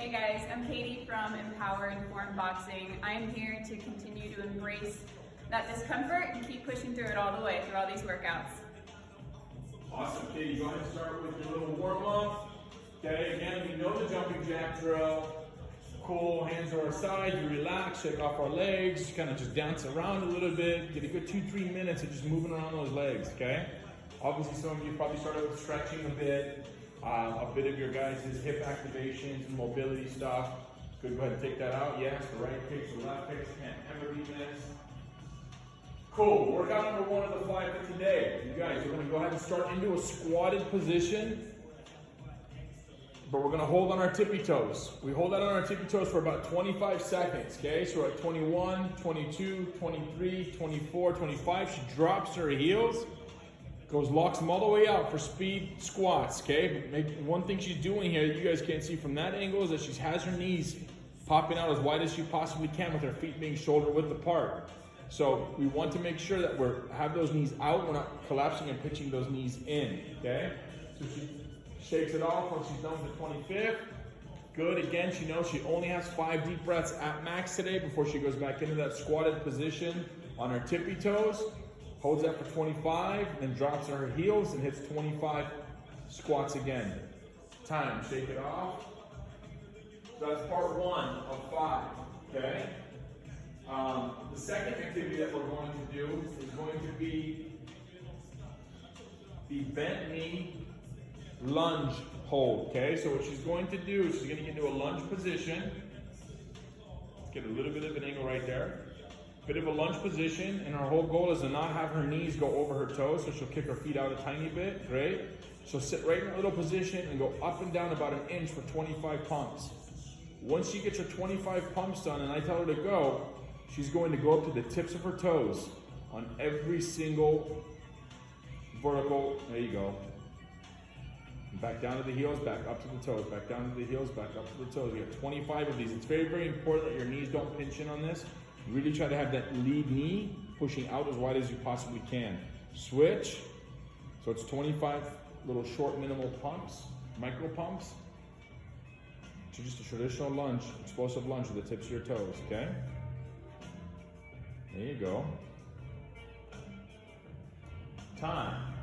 Hey guys, I'm Katie from Empower Informed Boxing. I'm here to continue to embrace that discomfort and keep pushing through it all the way through all these workouts. Awesome, Katie. Go ahead and start with your little warm-up. Okay, again, we know the jumping jack drill. Cool, hands to our side, you relax, shake off our legs, kind of just dance around a little bit, get a good 2-3 minutes of just moving around those legs, okay? Obviously, some of you probably started with stretching a bit of your guys' hip activations and mobility stuff. Good, go ahead and take that out. Yes, the right kicks, the left kicks, can't ever be missed. Cool, workout number 1 of the 5 for today. You guys, we're gonna go ahead and start into a squatted position, but we're gonna hold on our tippy toes. We hold that on our tippy toes for about 25 seconds, okay? So we're at 21, 22, 23, 24, 25. She drops her heels, locks them all the way out for speed squats, okay? One thing she's doing here that you guys can't see from that angle is that she has her knees popping out as wide as she possibly can with her feet being shoulder width apart. So we want to make sure that we have those knees out, we're not collapsing and pitching those knees in, okay? So she shakes it off when she's done with the 25th. Good, again, she knows she only has 5 deep breaths at max today before she goes back into that squatted position on her tippy toes. Holds that for 25, then drops on her heels and hits 25 squats again. Time, shake it off. So that's part 1 of 5, okay? The second activity that we're going to do is going to be the bent knee lunge hold, okay? So what she's going to do is she's going to get into a lunge position. Let's get a little bit of an angle right there. Bit of a lunge position, and our whole goal is to not have her knees go over her toes, so she'll kick her feet out a tiny bit, great. She'll sit right in that little position and go up and down about 1 inch for 25 pumps. Once she gets her 25 pumps done and I tell her to go, she's going to go up to the tips of her toes on every single vertical, there you go. Back down to the heels, back up to the toes, back down to the heels, back up to the toes. We have 25 of these. It's very, very important that your knees don't pinch in on this. Really try to have that lead knee pushing out as wide as you possibly can. Switch. So it's 25 little short minimal pumps, micro pumps. So just a traditional lunge, explosive lunge with the tips of your toes, okay? There you go. Time.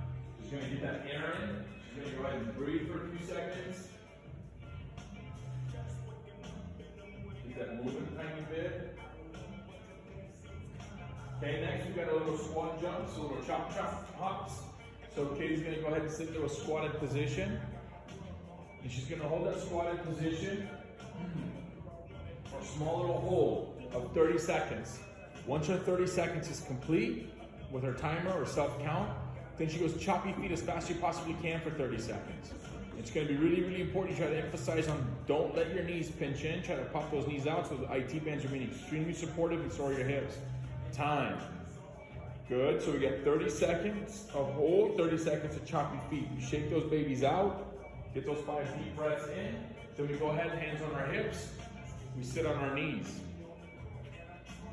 She's gonna get that air in. She's gonna go ahead and breathe for a few seconds. Keep that moving a tiny bit. Okay, next we've got a little squat jump, so a little chop hops. So Katie's gonna go ahead and sit into a squatted position. And she's gonna hold that squatted position for a small little hold of 30 seconds. Once her 30 seconds is complete with her timer or self-count, then she goes choppy feet as fast as you possibly can for 30 seconds. It's gonna be really, really important. You try to emphasize on don't let your knees pinch in. Try to pop those knees out so the IT bands are being extremely supportive and so are your hips. Time. Good, so we get 30 seconds of hold, 30 seconds of choppy feet. You shake those babies out, get those 5 deep breaths in, then we go ahead, hands on our hips, we sit on our knees.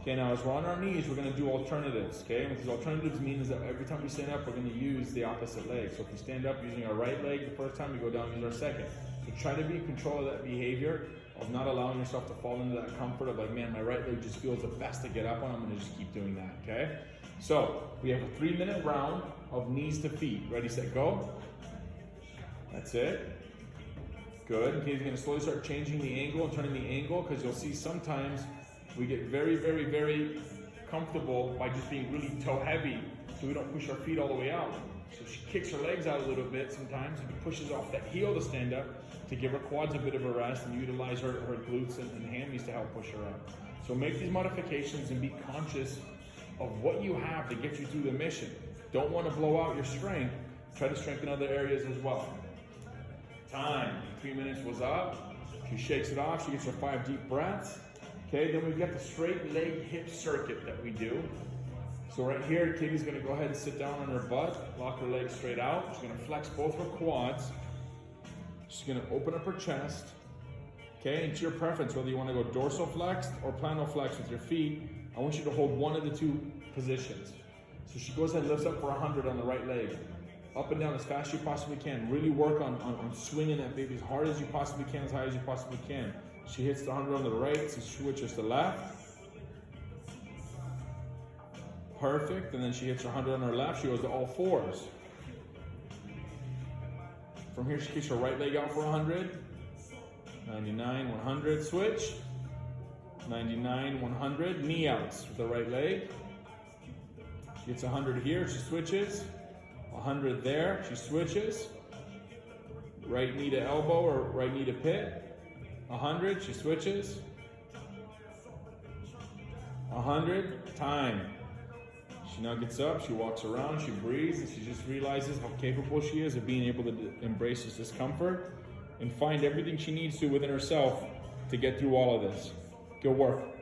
Okay, now as we're on our knees, we're gonna do alternatives, okay? What these alternatives mean is that every time we stand up, we're gonna use the opposite leg. So if we stand up using our right leg the first time, we go down, use our second. So try to be in control of that behavior of not allowing yourself to fall into that comfort of like, man, my right leg just feels the best to get up on, I'm gonna just keep doing that, okay? So, we have a 3-minute round of knees to feet. Ready, set, go. That's it. Good, okay, you're gonna slowly start changing the angle and turning the angle because you'll see sometimes we get very, very, very comfortable by just being really toe heavy so we don't push our feet all the way out. So she kicks her legs out a little bit sometimes and pushes off that heel to stand up to give her quads a bit of a rest and utilize her glutes and hammies to help push her up. So make these modifications and be conscious of what you have to get you through the mission. Don't want to blow out your strength, try to strengthen other areas as well. Time, 3 minutes was up. She shakes it off, she gets her 5 deep breaths. Okay, then we've got the straight leg hip circuit that we do. So right here, Katie's gonna go ahead and sit down on her butt, lock her legs straight out. She's gonna flex both her quads. She's gonna open up her chest. Okay, it's your preference whether you wanna go dorsal flexed or plano flexed with your feet. I want you to hold one of the 2 positions. So she goes ahead and lifts up for 100 on the right leg. Up and down as fast as you possibly can. Really work on swinging that baby as hard as you possibly can, as high as you possibly can. She hits the 100 on the right, so she switches to left. Perfect, and then she hits her 100 on her left, she goes to all fours. From here, she kicks her right leg out for 100. 99, 100, switch. 99, 100, knee outs with the right leg. She gets 100 here, she switches. 100 there, she switches. Right knee to elbow or right knee to pit. 100, she switches. 100, time. She now gets up, she walks around, she breathes, and she just realizes how capable she is of being able to embrace this discomfort and find everything she needs to within herself to get through all of this. Good work.